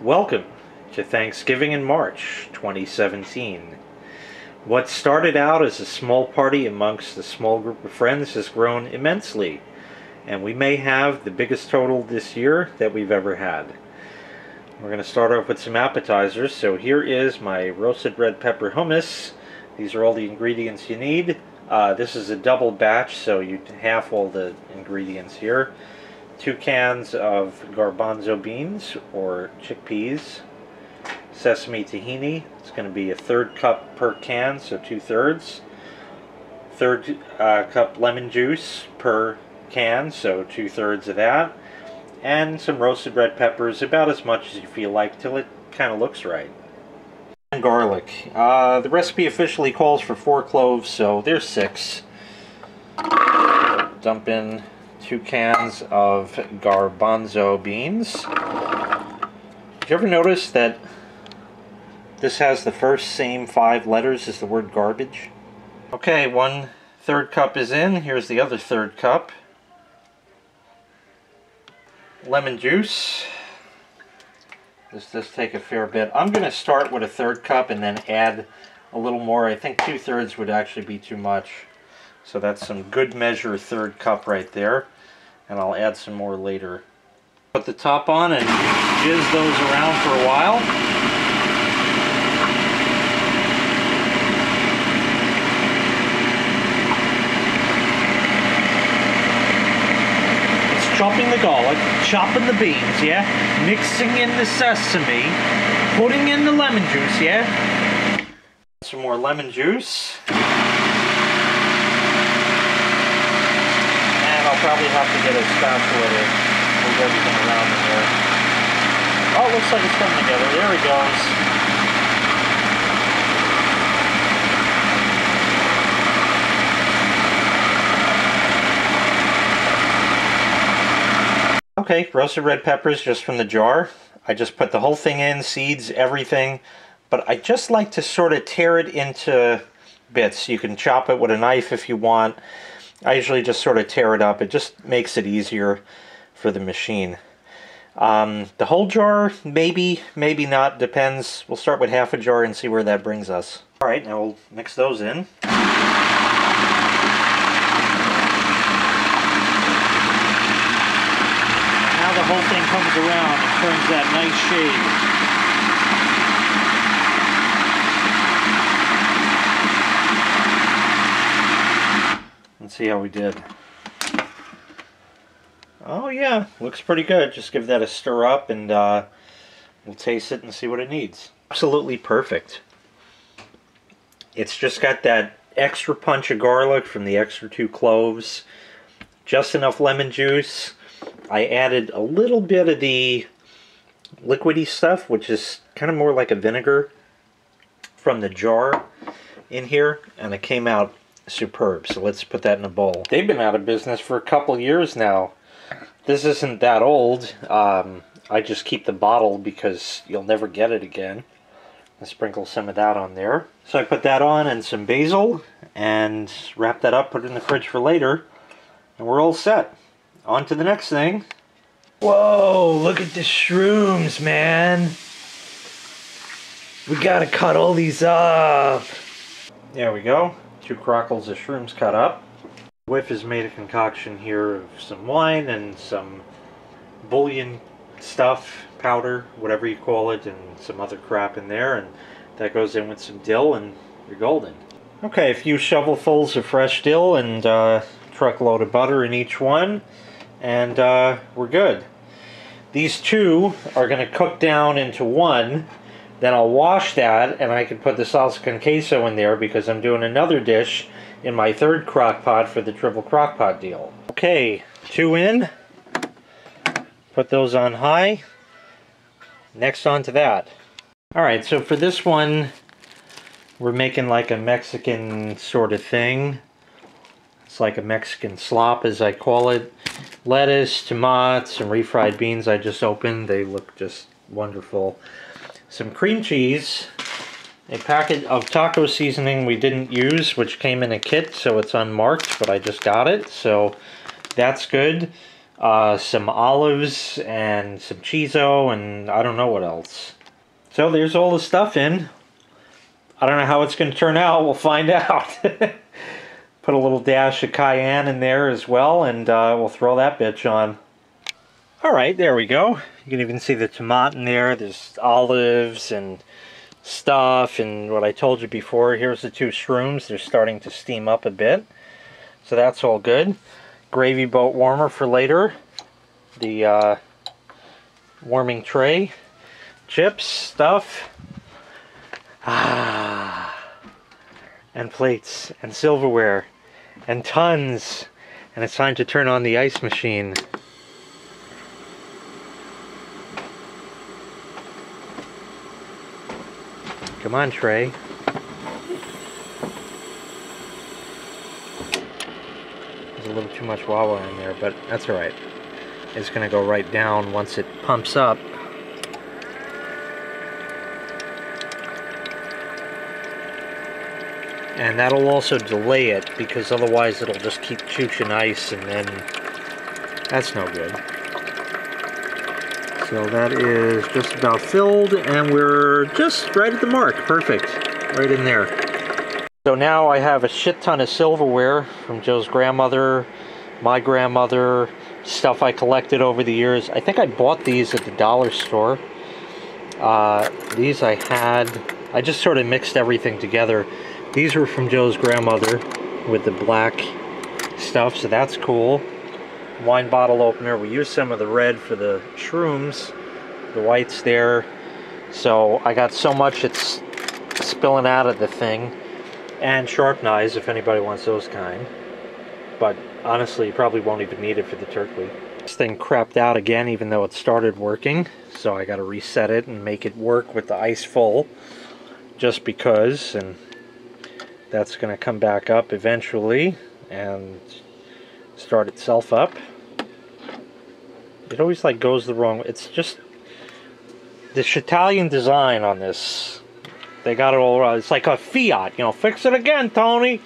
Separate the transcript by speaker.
Speaker 1: Welcome to Thanksgiving in March 2017. What started out as a small party amongst a small group of friends has grown immensely, and we may have the biggest total this year that we've ever had. We're going to start off with some appetizers, so here is my roasted red pepper hummus. These are all the ingredients you need. This is a double batch, so you half all the ingredients here. 2 cans of garbanzo beans or chickpeas, sesame tahini. It's going to be a 1/3 cup per can, so 2/3. 1/3 cup lemon juice per can, so 2/3 of that. And some roasted red peppers, about as much as you feel like, till it kind of looks right. And garlic. The recipe officially calls for 4 cloves, so there's 6. Dump in 2 cans of garbanzo beans. Did you ever notice that this has the first same 5 letters as the word garbage? Okay, 1/3 cup is in. Here's the other 1/3 cup. Lemon juice. This does take a fair bit. I'm going to start with a 1/3 cup and then add a little more. I think 2/3 would actually be too much. So that's some good measure 1/3 cup right there. And I'll add some more later. Put the top on and jizz those around for a while. It's chopping the garlic, chopping the beans, yeah? Mixing in the sesame, putting in the lemon juice, yeah? Some more lemon juice. Probably have to get a spatula to move everything around in there. Oh, it looks like it's coming together. There it goes. Okay, roasted red peppers just from the jar. I just put the whole thing in, seeds, everything. But I just like to sort of tear it into bits. You can chop it with a knife if you want. I usually just sort of tear it up. It just makes it easier for the machine. The whole jar, maybe, maybe not, depends. We'll start with half a jar and see where that brings us. Alright, now we'll mix those in. Now the whole thing comes around and turns that nice shade. See how we did. Oh yeah, looks pretty good. Just give that a stir up and we'll taste it and see what it needs. Absolutely perfect. It's just got that extra punch of garlic from the extra 2 cloves. Just enough lemon juice. I added a little bit of the liquidy stuff, which is kind of more like a vinegar, from the jar in here, and it came out superb. So let's put that in a bowl. They've been out of business for a couple years now. This isn't that old. I just keep the bottle because you'll never get it again. I'll sprinkle some of that on there. So I put that on and some basil and wrap that up, put it in the fridge for later, and we're all set. On to the next thing. Whoa, look at the shrooms, man. We gotta cut all these up. There we go. 2 crockles of shrooms cut up. The wife has made a concoction here of some wine and some bouillon stuff, powder, whatever you call it, and some other crap in there, and that goes in with some dill and you're golden. Okay, a few shovelfuls of fresh dill and a truckload of butter in each one, and we're good. These 2 are going to cook down into one. Then I'll wash that, and I can put the salsa con queso in there because I'm doing another dish in my 3rd crock pot for the triple crock pot deal. Okay, 2 in. Put those on high. Next on to that. Alright, so for this one, we're making like a Mexican sort of thing. It's like a Mexican slop, as I call it. Lettuce, tomatoes, some refried beans I just opened. They look just wonderful. Some cream cheese, a packet of taco seasoning we didn't use, which came in a kit, so it's unmarked, but I just got it, so that's good. some olives, and some chorizo, and I don't know what else. So there's all the stuff in. I don't know how it's going to turn out. We'll find out. Put a little dash of cayenne in there as well, and we'll throw that bitch on. Alright, there we go. You can even see the tomato in there. There's olives and stuff, and what I told you before, here's the 2 shrooms. They're starting to steam up a bit. So that's all good. Gravy boat warmer for later. The warming tray. Chips, stuff. And plates, and silverware, and tons. And it's time to turn on the ice machine. Come on, Trey. There's a little too much wawa in there, but that's alright. It's going to go right down once it pumps up. And that'll also delay it, because otherwise it'll just keep chooching ice, and then that's no good. So that is just about filled, and we're just right at the mark. Perfect. Right in there. So now I have a shit ton of silverware from Joe's grandmother, my grandmother, stuff I collected over the years. I think I bought these at the dollar store. These I just sort of mixed everything together. These were from Joe's grandmother with the black stuff, so that's cool. Wine bottle opener. We used some of the red for the shrooms. The white's there. So I got so much it's spilling out of the thing. And sharp knives, if anybody wants those kind. But honestly, you probably won't even need it for the turkey. This thing crapped out again, even though it started working. So I got to reset it and make it work with the ice full. Just because, and that's going to come back up eventually and start itself up. It always like goes the wrong way. It's just the Italian design on this. They got it all right. It's like a Fiat, you know, fix it again, Tony.